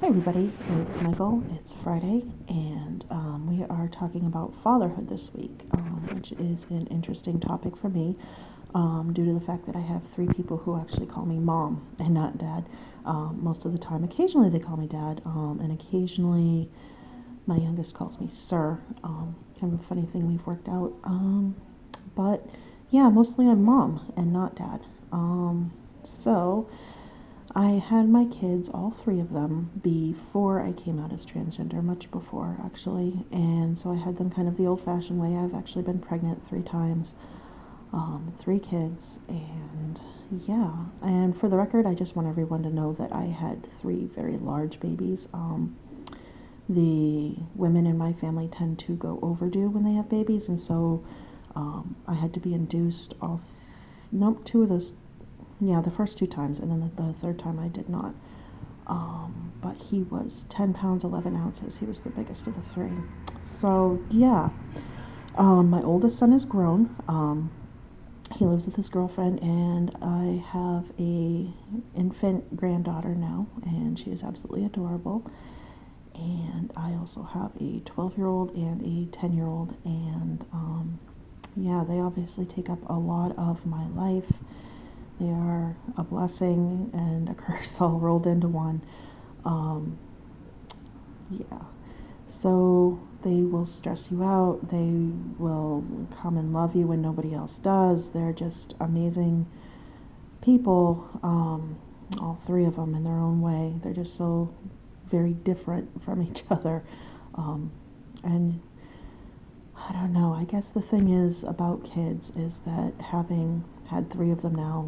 Hey everybody, it's Michael. It's Friday, and we are talking about fatherhood this week, which is an interesting topic for me due to the fact that I have three people who actually call me mom and not dad. Most of the time, occasionally they call me dad, and occasionally my youngest calls me sir. Kind of a funny thing we've worked out. But yeah, mostly I'm mom and not dad. So I had my kids, all three of them, before I came out as transgender, much before actually, and so I had them kind of the old-fashioned way. I've actually been pregnant 3 times, three kids, and yeah. And for the record, I just want everyone to know that I had three very large babies. The women in my family tend to go overdue when they have babies, and so I had to be induced nope, two of those. Yeah, the first 2 times, and then the third time I did not. But he was 10 pounds, 11 ounces. He was the biggest of the three. So, yeah. My oldest son is grown. He lives with his girlfriend, and I have a infant granddaughter now, and she is absolutely adorable. And I also have a 12-year-old and a 10-year-old, and yeah, they obviously take up a lot of my life. They are a blessing and a curse all rolled into one. Yeah. So they will stress you out. They will come and love you when nobody else does. They're just amazing people, all three of them in their own way. They're just so very different from each other. And I don't know, I guess the thing is about kids is that having had three of them now,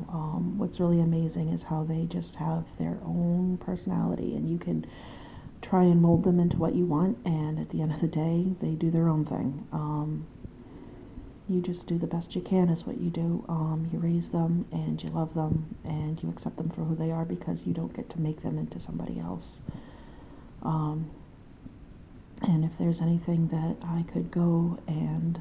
what's really amazing is how they just have their own personality, and you can try and mold them into what you want, and at the end of the day, they do their own thing. You just do the best you can is what you do. You raise them, and you love them, and you accept them for who they are, because you don't get to make them into somebody else. And if there's anything that I could go and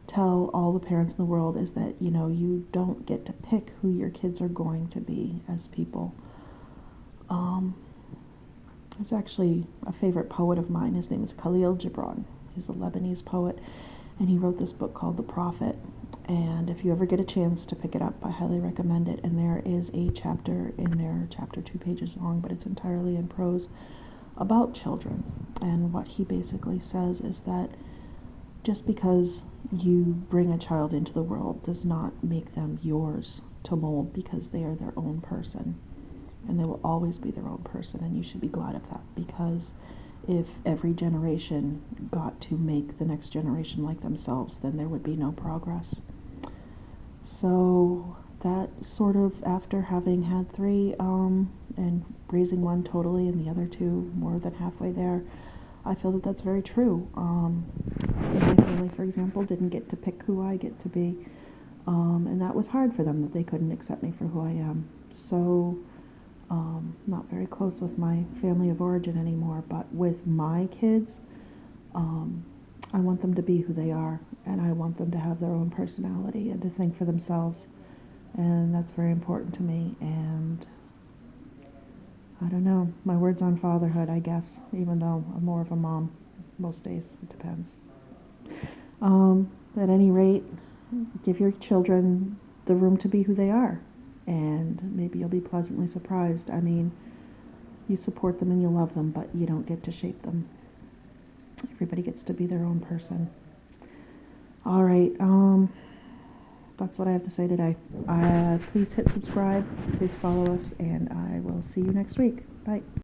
tell all the parents in the world is that, you don't get to pick who your kids are going to be as people. It's actually a favorite poet of mine. His name is Khalil Gibran. He's a Lebanese poet, and he wrote this book called The Prophet. And if you ever get a chance to pick it up, I highly recommend it. And there is a chapter in there, chapter 2 pages long, but it's entirely in prose, about children. And what he basically says is that just because you bring a child into the world does not make them yours to mold, because they are their own person, and they will always be their own person, and you should be glad of that, because if every generation got to make the next generation like themselves, then there would be no progress. So that sort of, after having had three, and raising one totally and the other two more than halfway there, I feel that that's very true. My family, for example, didn't get to pick who I get to be, and that was hard for them, that they couldn't accept me for who I am. So, not very close with my family of origin anymore, but with my kids, I want them to be who they are, and I want them to have their own personality and to think for themselves, and that's very important to me. And I don't know, my word's on fatherhood, I guess, even though I'm more of a mom most days. It depends. At any rate, give your children the room to be who they are, and maybe you'll be pleasantly surprised. I mean, you support them and you love them, but you don't get to shape them. Everybody gets to be their own person. All right, that's what I have to say today. Please hit subscribe, please follow us, and I will see you next week. Bye.